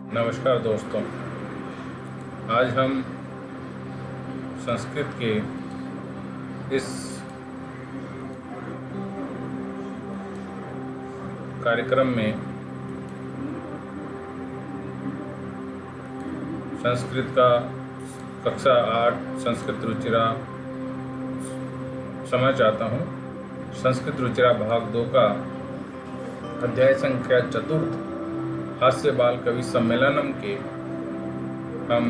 नमस्कार दोस्तों, आज हम संस्कृत के इस कार्यक्रम में संस्कृत का कक्षा 8 संस्कृत रुचिरा समझ चाहता हूँ। संस्कृत रुचिरा भाग 2 का अध्याय संख्या 4 हास्य बाल कवि सम्मेलनम के हम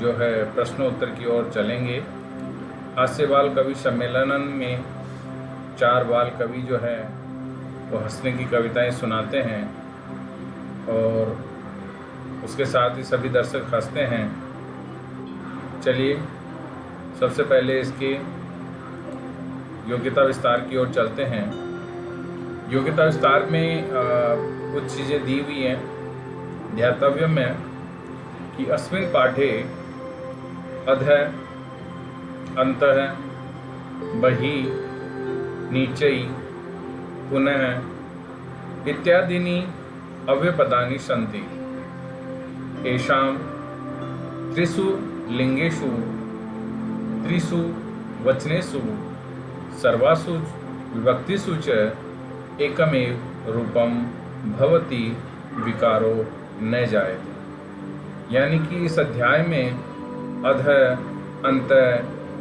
जो है प्रश्नोत्तर की ओर चलेंगे। हास्य बाल कवि सम्मेलनम में 4 बाल कवि जो है वो हंसने की कविताएं सुनाते हैं और उसके साथ ही सभी दर्शक हंसते हैं। चलिए सबसे पहले इसके योग्यता विस्तार की ओर चलते हैं। योग्यता विस्तार में कुछ चीज़ें दी हुई हैं। ध्यातव्यम है कि अस्मिन् पाठे अधः अन्तः बहिः नीचैः पुनः इत्यादीनि अव्ययपदानि सन्ति। येषां त्रिषु लिङ्गेषु त्रिषु वचनेषु सर्वासु विभक्तिषु च एकमेव रूपम भवति विकारो न जायते। यानी कि इस अध्याय में अधः अन्तः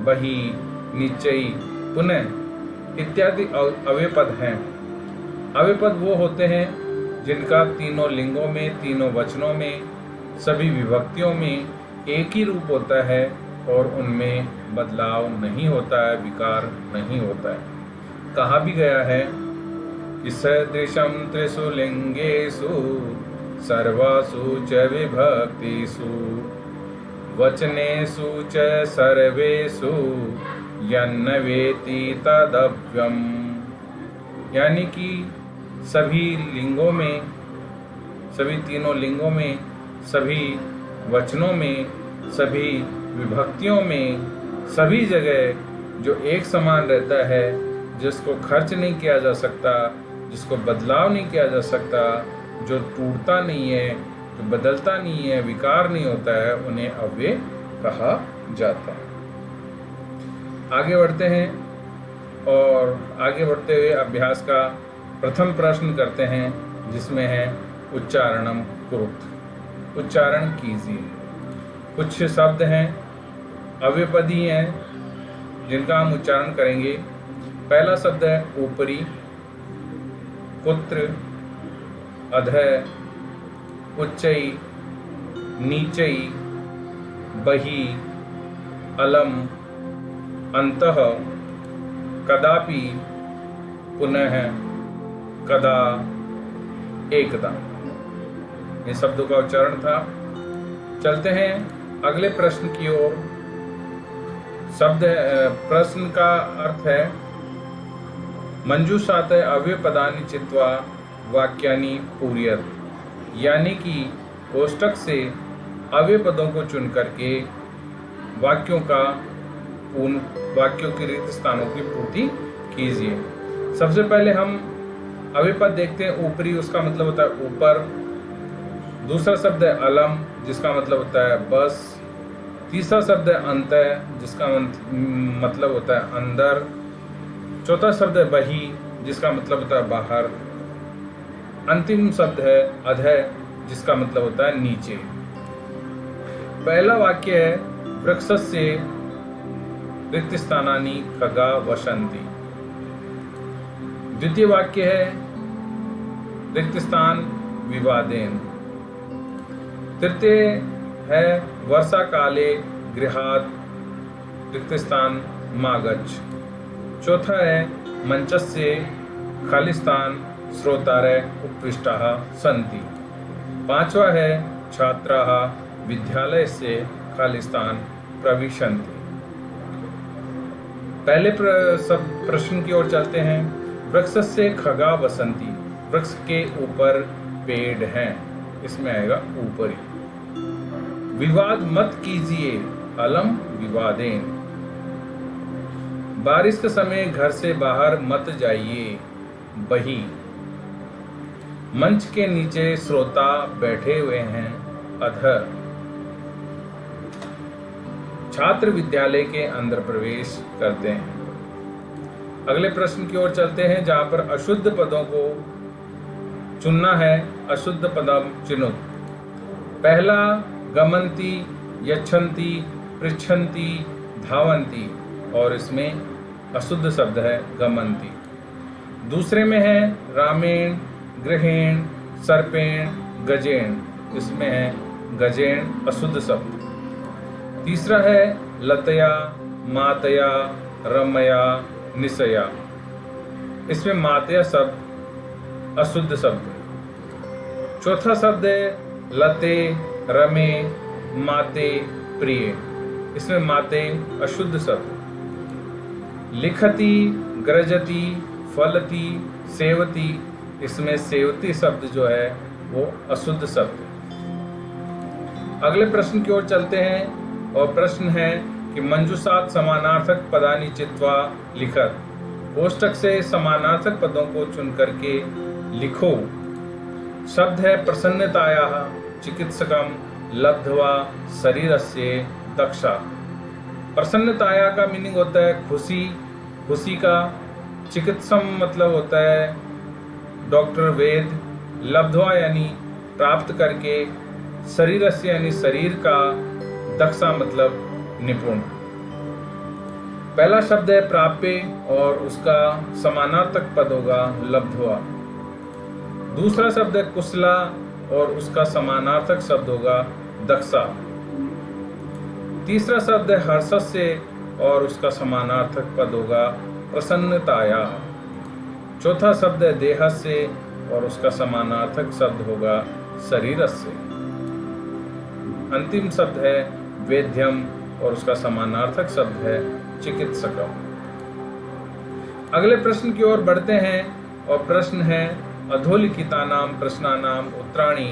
बहिः नीचैः पुनः इत्यादि अव्ययपद हैं। अव्ययपद वो होते हैं जिनका तीनों लिंगों में, तीनों वचनों में, सभी विभक्तियों में एक ही रूप होता है और उनमें बदलाव नहीं होता है, विकार नहीं होता है। कहा भी गया है कि सदृशं त्रिषु लिंगेषु सर्वासु च विभक्तिषु वचनेषु च सर्वेषु यन्न वेति तदव्ययम्। यानी कि सभी लिंगों में, सभी तीनों लिंगों में, सभी वचनों में, सभी विभक्तियों में, सभी जगह जो एक समान रहता है, जिसको खर्च नहीं किया जा सकता, जिसको बदलाव नहीं किया जा सकता, जो टूटता नहीं है, जो बदलता नहीं है, विकार नहीं होता है, उन्हें अव्यय कहा जाता है। आगे बढ़ते हैं और आगे बढ़ते हुए अभ्यास का प्रथम प्रश्न करते हैं, जिसमें है उच्चारणम कुरुत। उच्चारण कीजिए। कुछ शब्द हैं, अव्ययपदी हैं, जिनका हम उच्चारण करेंगे। पहला शब्द है ऊपरी, पुत्र, अधः, उच्चई, नीचई, बहि, अलम, अंतः, कदापि, पुनः, कदा, एकदा। ये शब्दों का उच्चारण था। चलते हैं अगले प्रश्न की ओर। प्रश्न का अर्थ है मंजूषात अव्ययपदानि चित्वा वाक्यानि पूरयत। यानी कि कोष्टक से अव्ययपदों को चुन करके वाक्यों की रिक्त स्थानों की पूर्ति कीजिए। सबसे पहले हम अव्ययपद देखते हैं। ऊपरी, उसका मतलब होता है ऊपर। दूसरा शब्द है अलम, जिसका मतलब होता है बस। तीसरा शब्द है अंतः, जिसका मतलब होता है अंदर। चौथा शब्द है बहि, जिसका मतलब होता है बाहर। अंतिम शब्द है अधः, जिसका मतलब होता है नीचे। पहला वाक्य है वृक्षस्य रिक्तस्थानानि खगा वसन्ति। द्वितीय वाक्य है रिक्तस्थान विवादेन। तृतीय है वर्षा काले गृहात् रिक्तस्थान मा गच्छ। चौथा है मंचस्य खालिस्थान श्रोतारः उपपृष्टाः सन्ति। पांचवा है छात्राः विद्यालयस्य खालिस्थान प्रविशन्ति। पहले प्रश्न की ओर चलते हैं। वृक्षस्य खगा वसन्ति। वृक्ष के ऊपर पेड़ हैं, इसमें आएगा ऊपरी। विवाद मत कीजिए, अलम विवादेन। बारिश के समय घर से बाहर मत जाइए, बही। मंच के नीचे श्रोता बैठे हुए हैं अधर। छात्र विद्यालय के अंदर प्रवेश करते हैं। अगले प्रश्न की ओर चलते हैं, जहां पर अशुद्ध पदों को चुनना है। अशुद्ध पदम चिनुत। पहला गमंती, यच्छन्ति, पृच्छन्ति, धावन्ति, और इसमें अशुद्ध शब्द है गमंती। दूसरे में है रामेण, गृहेण, सर्पेण, गजेण, इसमें है गजेण अशुद्ध शब्द। तीसरा है लतया, मातया, रमया, निशया, इसमें मातया शब्द अशुद्ध शब्द है। चौथा शब्द है लते, रमे, माते, प्रिय, इसमें माते अशुद्ध शब्द। लिखति, ग्रजति, फलति, सेवति, इसमें सेवती शब्द जो है वो अशुद्ध शब्द है। अगले प्रश्न की ओर चलते हैं, और प्रश्न है कि मंजूषात समानार्थक पदानि चित्वा लिखत। कोष्टक से समानार्थक पदों को चुन करके लिखो। शब्द है प्रसन्नतायाः चिकित्सकम लब्ध्वा शरीरस्य दक्षा। प्रसन्नताया का मीनिंग होता है खुशी, खुशी का। चिकित्सम मतलब होता है डॉक्टर, वेद। लब्ध्वा यानी प्राप्त करके। शरीरस्य यानी शरीर का। दक्षा मतलब निपुण। पहला शब्द है प्राप्य और उसका समानार्थक पद होगा लब्ध्वा। दूसरा शब्द है कुशला और उसका समानार्थक शब्द होगा दक्षा। तीसरा शब्द है हर्षस्य और उसका समानार्थक पद होगा प्रसन्नताया। चौथा शब्द है देहस्य और उसका समानार्थक शब्द होगा शरीरस्य। अंतिम शब्द है वेद्यम और उसका समानार्थक शब्द है चिकित्सकम। अगले प्रश्न की ओर बढ़ते हैं, और प्रश्न है अधोलिखितानाम प्रश्नानाम उत्तराणि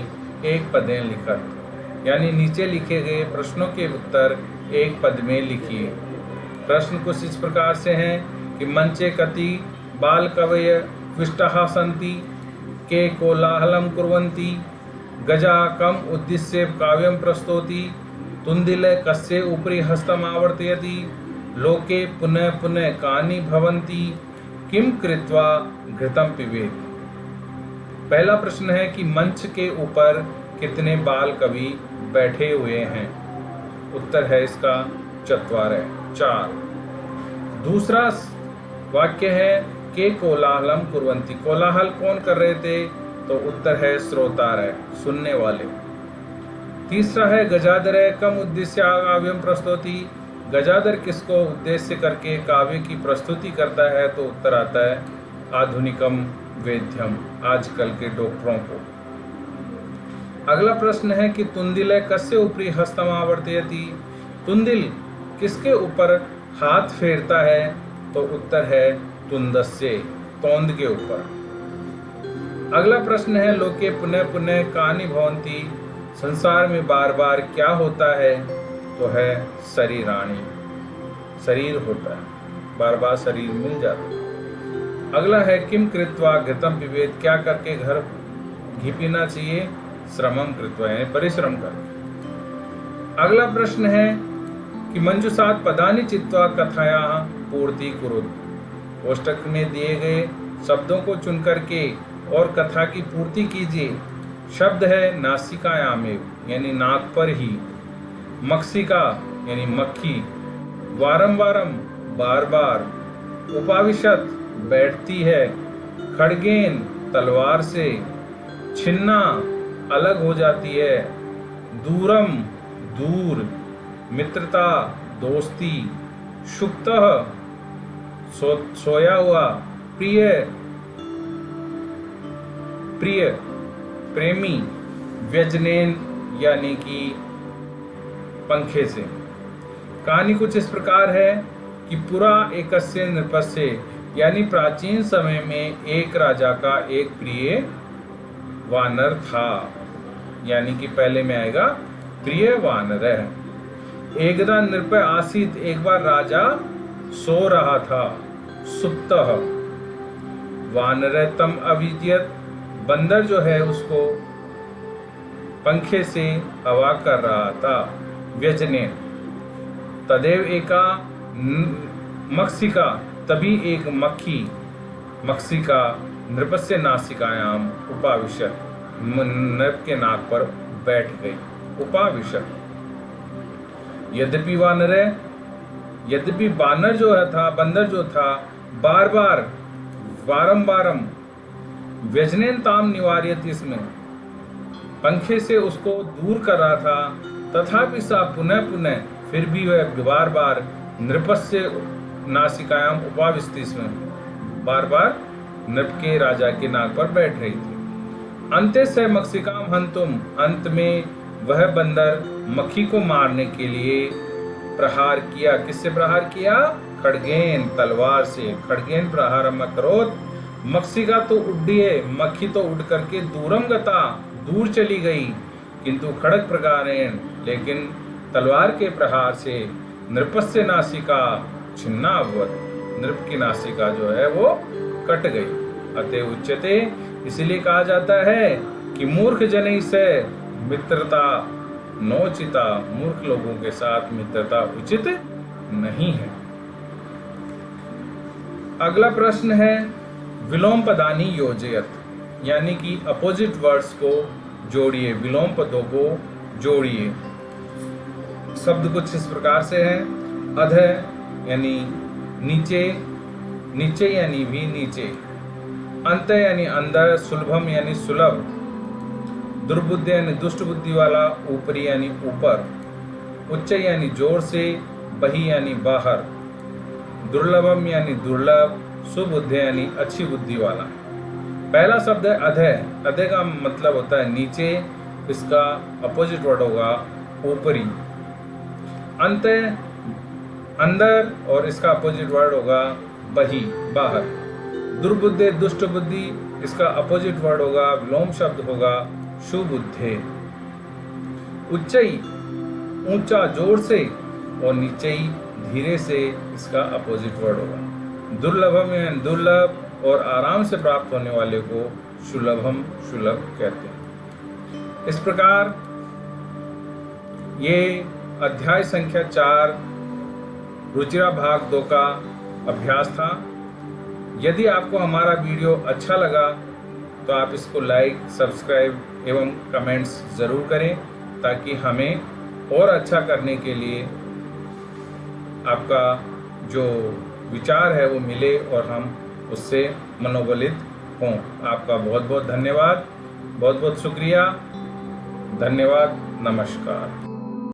एक पदेन लिखत। यानी नीचे लिखे गए प्रश्नों के उत्तर एक पद में लिखिए। प्रश्न कुछ इस प्रकार से हैं कि मंचे कति बाल कवय विष्टाः सन्ति के कोलाहलम कुर्वन्ति गजा कम उद्दिश्य काव्यम प्रस्तौति तुंदिल कस्य उपरि हस्तम आवर्तयति लोके पुनः पुनः कानि भवन्ति किम कृत्वा घृतम पिबेत। पहला प्रश्न है कि मंच के ऊपर कितने बाल कवि बैठे हुए हैं। उत्तर है इसका चत्वारः, 4। दूसरा वाक्य है के कोलाहलम कुर्वन्ति। कोलाहल कौन कर रहे थे? तो उत्तर है श्रोतारः, सुनने वाले। तीसरा है गजाधर कम उद्देश्य काव्यम प्रस्तुति। गजाधर किसको उद्देश्य करके काव्य की प्रस्तुति करता है? तो उत्तर आता है आधुनिकम वेद्यम, आजकल के डॉक्टरों को। अगला प्रश्न है कि तुंदिल कस्य उपरि हस्तम आवर्तयति। तुंदिल किसके ऊपर हाथ फेरता है? तो उत्तर है तुंदस्य, तोंद के ऊपर। अगला प्रश्न है लोके पुनः पुनः कानि भवन्ति। संसार में बार बार क्या होता है? तो है शरीराणि, शरीर होता है, बार बार शरीर मिल जाता है। अगला है किम कृत्वा घृतम पिबेत। क्या करके घर घी पीना चाहिए? श्रमम कृत्वा, यानी परिश्रम करके। अगला प्रश्न है कि मंजूषात पदानि चित्वा कथाया पूर्ति कुरुत। कोष्टक में दिए गए शब्दों को चुन करके और कथा की पूर्ति कीजिए। शब्द है नासिकायामेव, यानी नाक पर ही। मक्षिका यानी मक्खी। वारंवारम, बार बार। उपाविशत बैठती है। खड्गेन तलवार से। छिन्ना अलग हो जाती है। दूरम दूर। मित्रता दोस्ती। शुक्तः सोया हुआ। प्रिय प्रिय प्रेमी। व्यजनेन यानी कि पंखे से। कहानी कुछ इस प्रकार है कि पुरा एकस्य नृपस्य, यानी प्राचीन समय में एक राजा का एक प्रिय वानर था। यानी कि पहले में आएगा प्रिय वानर। एकदा नृप आसीत, एक बार राजा सो रहा था। सुप्तः वानर तम अविद्यत, बंदर जो है उसको पंखे से हवा कर रहा था। व्यजने तदेव एका मक्षिका, तभी एक मक्षिका नृपस्य नासिकायाम उपाविशत, नृप के नाक पर बैठ गई। उपाविशत यद्यपि बानर जो था, बंदर जो था, वारंबारम व्यजनेन ताम निवार्यत, इसमें पंखे से उसको दूर कर रहा था। तथापि सा पुनः फिर भी वह बार नृपस्य नासिकायाम उपाविशति, इसमें बार नृप के राजा के नाक पर बैठ रही थी। अंते से मक्षिकाम हंतुम, अंत में वह बंदर मक्खी को मारने के लिए प्रहार किया। किससे प्रहार किया? खड्गेन, तलवार से। खड्गेन प्रहारम अकरोत्, मक्षिका तो उड्डिये, मक्खी तो उड़ करके दूरम गता, दूर चली गई। किंतु खड्ग प्रकारेण, लेकिन तलवार के प्रहार से नृपस्य नासिका छिन्ना अभवत्, नृप की नासिका जो है वो कट गई। अतः उच्यते, इसलिए कहा जाता है कि मूर्ख जनै से मित्रता नोचिता, मूर्ख लोगों के साथ मित्रता उचित नहीं है। अगला प्रश्न है विलोम पदानी योजयत, यानी कि अपोजिट वर्ड्स को जोड़िए, विलोम पदों को जोड़िए। शब्द कुछ इस प्रकार से है। अध यानी नीचे, नीचे यानी भी नीचे, अंत यानी अंदर, सुलभम यानी सुलभ, दुर्बुद्धि यानी दुष्ट बुद्धि वाला, ऊपरी यानी ऊपर, उच्च यानी जोर से, बही यानी बाहर, दुर्लभम यानी दुर्लभ, सुबुद्धि यानी अच्छी बुद्धि वाला। पहला शब्द है अधय। अधय का मतलब होता है नीचे, इसका अपोजिट वर्ड होगा ऊपरी। अंत अंदर, और इसका अपोजिट वर्ड होगा बही, बाहर। दुर्बुद्धि दुष्ट बुद्धि, इसका अपोजिट वर्ड होगा, विलोम शब्द होगा सुबुद्धे। उच्चई ऊंचा जोर से, और नीचई धीरे से, इसका अपोजिट वर्ड होगा। दुर्लभम यानी दुर्लभ, और आराम से प्राप्त होने वाले को सुलभम, सुलभ कहते हैं। इस प्रकार ये अध्याय संख्या 4 रुचिरा भाग 2 का अभ्यास था। यदि आपको हमारा वीडियो अच्छा लगा तो आप इसको लाइक, सब्सक्राइब एवं कमेंट्स ज़रूर करें, ताकि हमें और अच्छा करने के लिए आपका जो विचार है वो मिले और हम उससे मनोबलित हों। आपका बहुत बहुत धन्यवाद, बहुत बहुत शुक्रिया। धन्यवाद, नमस्कार।